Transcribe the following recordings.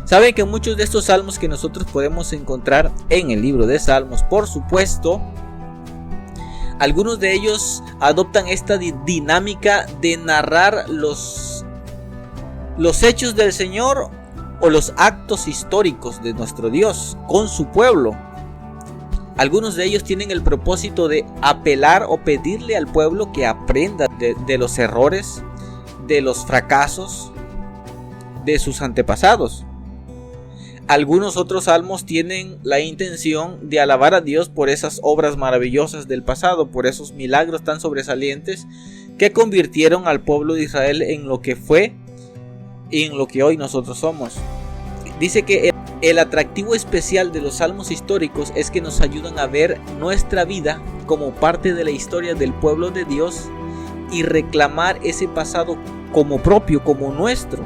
Saben que muchos de estos salmos que nosotros podemos encontrar en el libro de Salmos, por supuesto, algunos de ellos adoptan esta dinámica de narrar los hechos del Señor o los actos históricos de nuestro Dios con su pueblo. Algunos de ellos tienen el propósito de apelar o pedirle al pueblo que aprenda de los errores, de los fracasos de sus antepasados. Algunos otros salmos tienen la intención de alabar a Dios por esas obras maravillosas del pasado, por esos milagros tan sobresalientes que convirtieron al pueblo de Israel en lo que fue y en lo que hoy nosotros somos. Dice que el atractivo especial de los salmos históricos es que nos ayudan a ver nuestra vida como parte de la historia del pueblo de Dios y reclamar ese pasado como propio, como nuestro.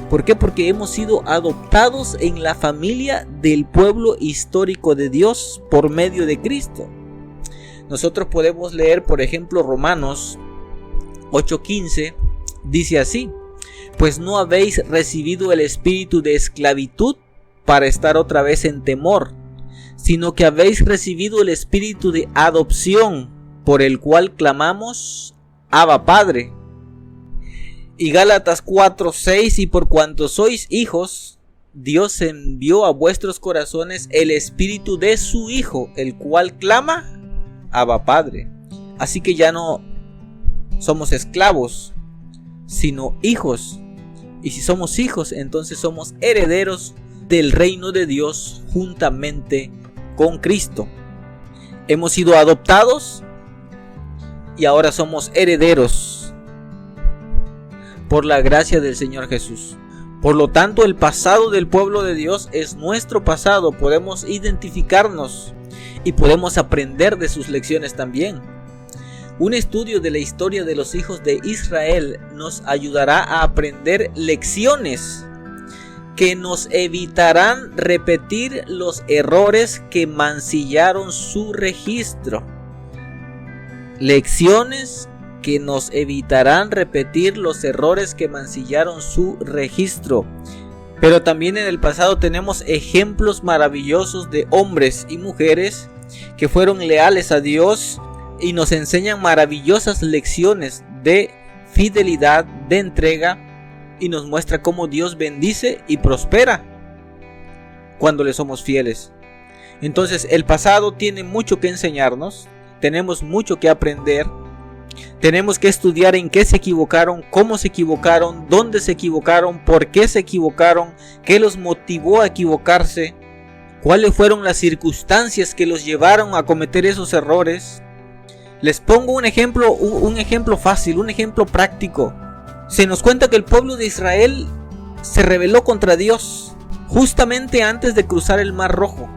¿Por qué? Porque hemos sido adoptados en la familia del pueblo histórico de Dios por medio de Cristo. Nosotros podemos leer, por ejemplo, Romanos 8:15, dice así: pues no habéis recibido el espíritu de esclavitud para estar otra vez en temor, sino que habéis recibido el espíritu de adopción, por el cual clamamos, Abba Padre. Y Gálatas 4:6, y por cuanto sois hijos, Dios envió a vuestros corazones el espíritu de su Hijo, el cual clama, Abba Padre. Así que ya no somos esclavos, sino hijos. Y si somos hijos, entonces somos herederos del reino de Dios juntamente con Cristo. Hemos sido adoptados y ahora somos herederos por la gracia del Señor Jesús. Por lo tanto, el pasado del pueblo de Dios es nuestro pasado. Podemos identificarnos y podemos aprender de sus lecciones también. Un estudio de la historia de los hijos de Israel nos ayudará a aprender lecciones que nos evitarán repetir los errores que mancillaron su registro. Lecciones que nos evitarán repetir los errores que mancillaron su registro. Pero también en el pasado tenemos ejemplos maravillosos de hombres y mujeres que fueron leales a Dios y nos enseñan maravillosas lecciones de fidelidad, de entrega, y nos muestra cómo Dios bendice y prospera cuando le somos fieles. Entonces, el pasado tiene mucho que enseñarnos, tenemos mucho que aprender, tenemos que estudiar en qué se equivocaron, cómo se equivocaron, dónde se equivocaron, por qué se equivocaron, qué los motivó a equivocarse, cuáles fueron las circunstancias que los llevaron a cometer esos errores. Les pongo un ejemplo fácil, un ejemplo práctico. Se nos cuenta que el pueblo de Israel se rebeló contra Dios justamente antes de cruzar el Mar Rojo.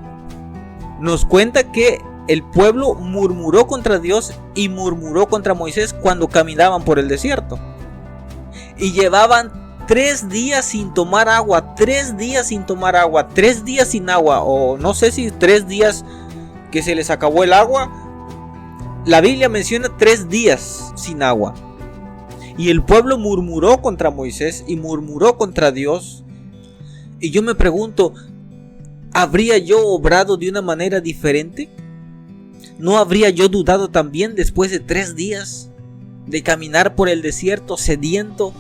Nos cuenta que el pueblo murmuró contra Dios y murmuró contra Moisés cuando caminaban por el desierto. Y llevaban 3 días sin tomar agua, 3 días sin tomar agua, 3 días sin agua, o no sé si 3 días que se les acabó el agua. La Biblia menciona 3 días sin agua. Y el pueblo murmuró contra Moisés y murmuró contra Dios. Y yo me pregunto, ¿habría yo obrado de una manera diferente? ¿No habría yo dudado también después de 3 días de caminar por el desierto sediento,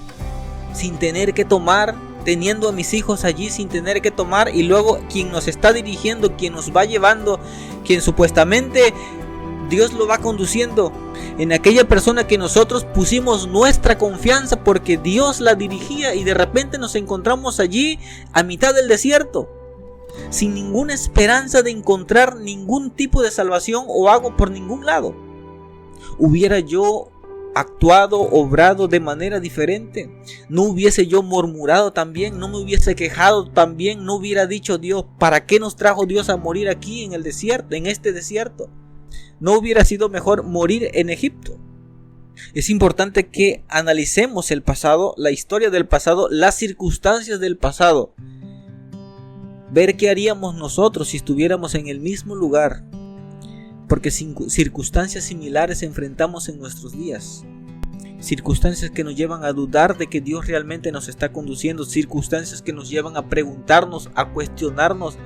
sin tener que tomar, teniendo a mis hijos allí sin tener que tomar, y luego quien nos está dirigiendo, quien nos va llevando, quien supuestamente Dios lo va conduciendo, en aquella persona que nosotros pusimos nuestra confianza porque Dios la dirigía, y de repente nos encontramos allí a mitad del desierto, sin ninguna esperanza de encontrar ningún tipo de salvación o agua por ningún lado? ¿Hubiera yo actuado, obrado de manera diferente? ¿No hubiese yo murmurado también? ¿No me hubiese quejado también? ¿No hubiera dicho Dios, ¿para qué nos trajo Dios a morir aquí en el desierto, en este desierto? ¿No hubiera sido mejor morir en Egipto? Es importante que analicemos el pasado, la historia del pasado, las circunstancias del pasado. Ver qué haríamos nosotros si estuviéramos en el mismo lugar. Porque circunstancias similares enfrentamos en nuestros días. circunstancias que nos llevan a dudar de que Dios realmente nos está conduciendo, circunstancias que nos llevan a preguntarnos, a cuestionarnos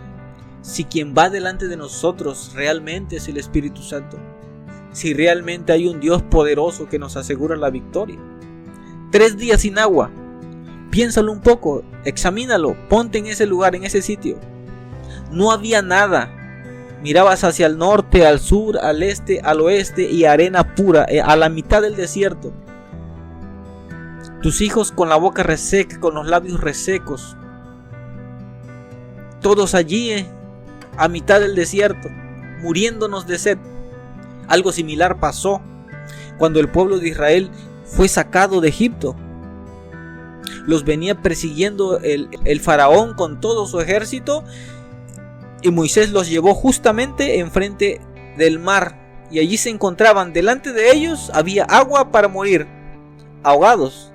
si quien va delante de nosotros realmente es el Espíritu Santo, si realmente hay un Dios poderoso que nos asegura la victoria. 3 días sin agua, piénsalo un poco, examínalo, ponte en ese lugar, en ese sitio. No había nada. Mirabas hacia el norte, al sur, al este, al oeste y arena pura, a la mitad del desierto. Tus hijos con la boca reseca, con los labios resecos. Todos allí, a mitad del desierto, muriéndonos de sed. Algo similar pasó cuando el pueblo de Israel fue sacado de Egipto. Los venía persiguiendo el faraón con todo su ejército, y Moisés los llevó justamente enfrente del mar, y allí se encontraban, delante de ellos había agua para morir, ahogados.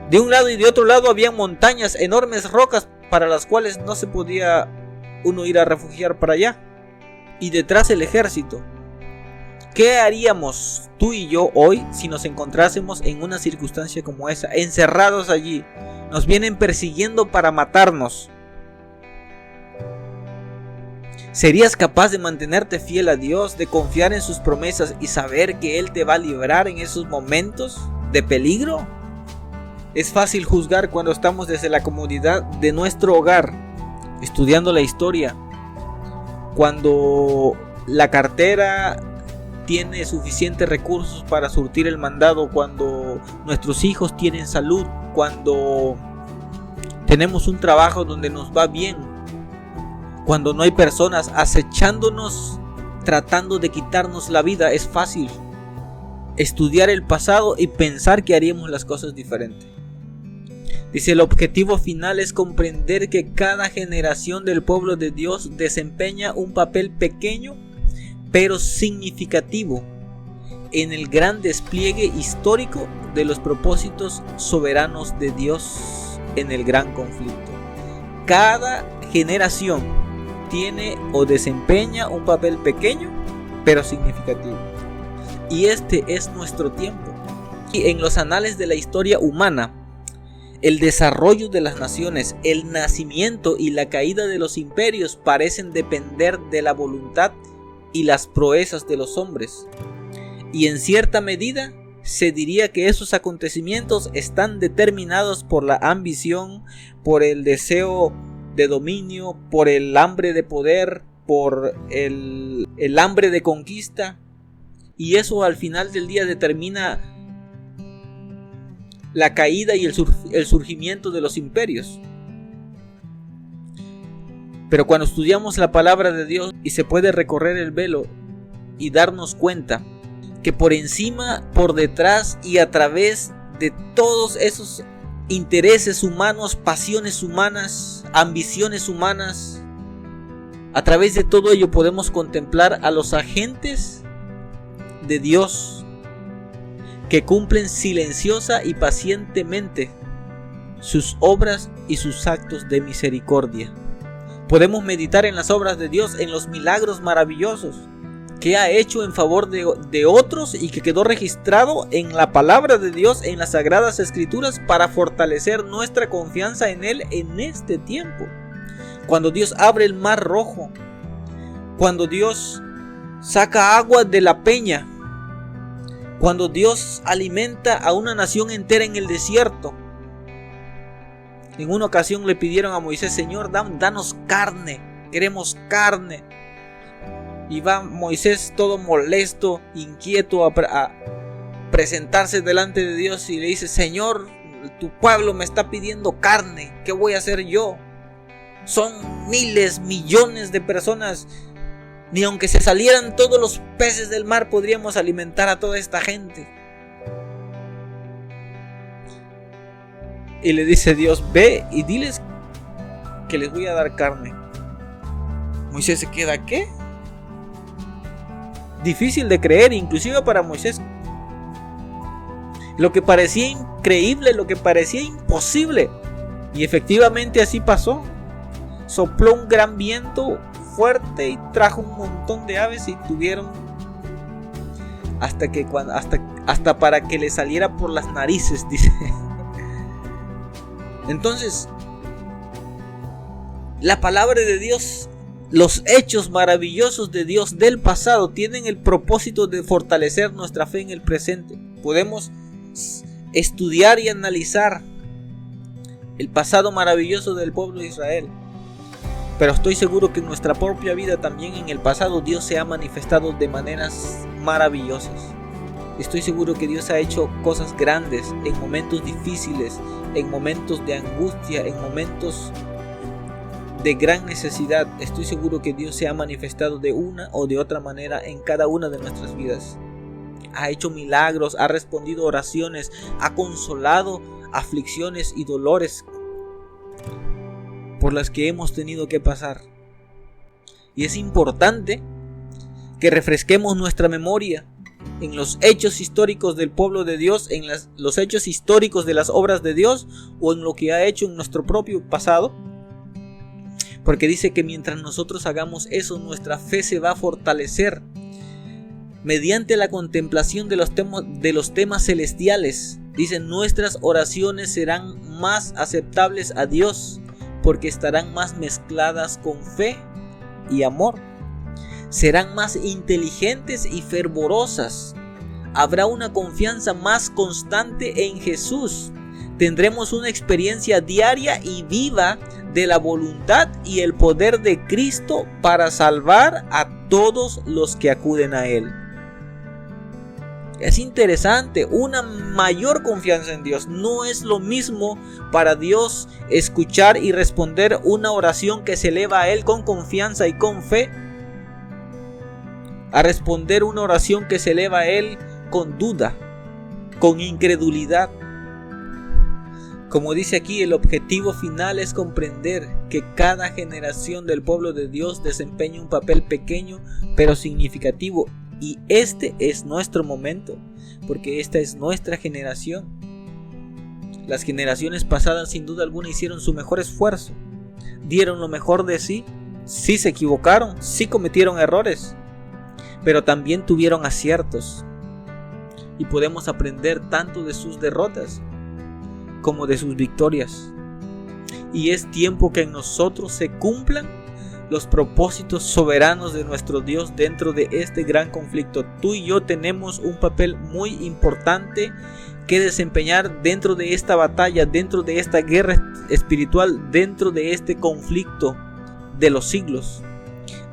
De un lado y de otro lado había montañas, enormes rocas para las cuales no se podía uno ir a refugiar para allá, y detrás el ejército. ¿Qué haríamos tú y yo hoy si nos encontrásemos en una circunstancia como esa, encerrados allí? Nos vienen persiguiendo para matarnos. ¿Serías capaz de mantenerte fiel a Dios, de confiar en sus promesas y saber que Él te va a librar en esos momentos de peligro? Es fácil juzgar cuando estamos desde la comodidad de nuestro hogar, estudiando la historia, cuando la cartera tiene suficientes recursos para surtir el mandado, cuando nuestros hijos tienen salud, cuando tenemos un trabajo donde nos va bien, cuando no hay personas acechándonos tratando de quitarnos la vida. Es fácil estudiar el pasado y pensar que haríamos las cosas diferentes. Dice, el objetivo final es comprender que cada generación del pueblo de Dios desempeña un papel pequeño pero significativo en el gran despliegue histórico de los propósitos soberanos de Dios en el gran conflicto. Cada generación tiene o desempeña un papel pequeño pero significativo, y este es nuestro tiempo. Y en los anales de la historia humana, el desarrollo de las naciones, el nacimiento y la caída de los imperios parecen depender de la voluntad y las proezas de los hombres, y en cierta medida se diría que esos acontecimientos están determinados por la ambición, por el deseo de dominio, por el hambre de poder, por el hambre de conquista, y eso al final del día determina la caída y el surgimiento de los imperios. Pero cuando estudiamos la palabra de Dios y se puede recorrer el velo y darnos cuenta que por encima, por detrás y a través de todos esos intereses humanos, pasiones humanas, ambiciones humanas, a través de todo ello podemos contemplar a los agentes de Dios que cumplen silenciosa y pacientemente sus obras y sus actos de misericordia. Podemos meditar en las obras de Dios, en los milagros maravillosos que ha hecho en favor de otros y que quedó registrado en la palabra de Dios, en las Sagradas Escrituras, para fortalecer nuestra confianza en Él en este tiempo. Cuando Dios abre el mar rojo, cuando Dios saca agua de la peña, cuando Dios alimenta a una nación entera en el desierto. En una ocasión le pidieron a Moisés: Señor, danos carne, queremos carne. Y va Moisés todo molesto, inquieto a presentarse delante de Dios y le dice: Señor, tu pueblo me está pidiendo carne, ¿qué voy a hacer yo? Son miles, millones de personas. Ni aunque se salieran todos los peces del mar podríamos alimentar a toda esta gente. Y le dice Dios: ve y diles que les voy a dar carne. Moisés se queda: ¿qué? Difícil de creer, inclusive para Moisés. Lo que parecía increíble, lo que parecía imposible. Y efectivamente así pasó. Sopló un gran viento fuerte y trajo un montón de aves y tuvieron hasta para que le saliera por las narices, dice. Entonces, la palabra de Dios, los hechos maravillosos de Dios del pasado tienen el propósito de fortalecer nuestra fe en el presente. Podemos estudiar y analizar el pasado maravilloso del pueblo de Israel, pero estoy seguro que en nuestra propia vida también en el pasado Dios se ha manifestado de maneras maravillosas. Estoy seguro que Dios ha hecho cosas grandes en momentos difíciles, en momentos de angustia, en momentos de gran necesidad. Estoy seguro que Dios se ha manifestado de una o de otra manera en cada una de nuestras vidas. Ha hecho milagros, ha respondido oraciones, ha consolado aflicciones y dolores por las que hemos tenido que pasar. Y es importante que refresquemos nuestra memoria en los hechos históricos del pueblo de Dios, en los hechos históricos de las obras de Dios, o en lo que ha hecho en nuestro propio pasado. Porque dice que mientras nosotros hagamos eso, nuestra fe se va a fortalecer mediante la contemplación de los temas celestiales. Dice, nuestras oraciones serán más aceptables a Dios, porque estarán más mezcladas con fe y amor. Serán más inteligentes y fervorosas. Habrá una confianza más constante en Jesús. Tendremos una experiencia diaria y viva de la voluntad y el poder de Cristo para salvar a todos los que acuden a Él. Es interesante, una mayor confianza en Dios. No es lo mismo para Dios escuchar y responder una oración que se eleva a Él con confianza y con fe, a responder una oración que se eleva a Él con duda, con incredulidad. Como dice aquí, el objetivo final es comprender que cada generación del pueblo de Dios desempeña un papel pequeño pero significativo. Y este es nuestro momento, porque esta es nuestra generación. Las generaciones pasadas sin duda alguna hicieron su mejor esfuerzo, dieron lo mejor de sí, sí se equivocaron, sí cometieron errores, pero también tuvieron aciertos. Y podemos aprender tanto de sus derrotas como de sus victorias. Y es tiempo que en nosotros se cumplan los propósitos soberanos de nuestro Dios dentro de este gran conflicto. Tú y yo tenemos un papel muy importante que desempeñar dentro de esta batalla, dentro de esta guerra espiritual, dentro de este conflicto de los siglos.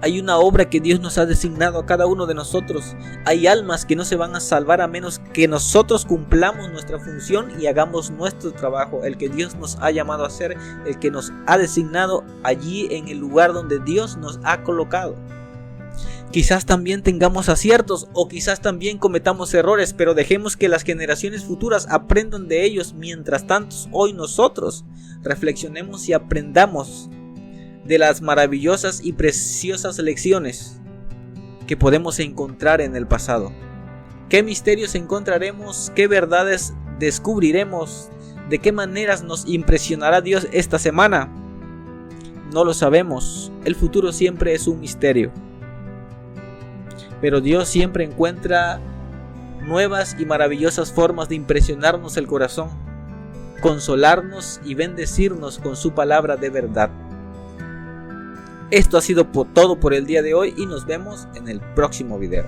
Hay una obra que Dios nos ha designado a cada uno de nosotros. Hay almas que no se van a salvar a menos que nosotros cumplamos nuestra función y hagamos nuestro trabajo, el que Dios nos ha llamado a hacer, el que nos ha designado allí en el lugar donde Dios nos ha colocado. Quizás también tengamos aciertos o quizás también cometamos errores, pero dejemos que las generaciones futuras aprendan de ellos. Mientras tanto, hoy nosotros reflexionemos y aprendamos de las maravillosas y preciosas lecciones que podemos encontrar en el pasado. ¿Qué misterios encontraremos? ¿Qué verdades descubriremos? ¿De qué maneras nos impresionará Dios esta semana? No lo sabemos. El futuro siempre es un misterio. Pero Dios siempre encuentra nuevas y maravillosas formas de impresionarnos el corazón, consolarnos y bendecirnos con su palabra de verdad. Esto ha sido todo por el día de hoy y nos vemos en el próximo video.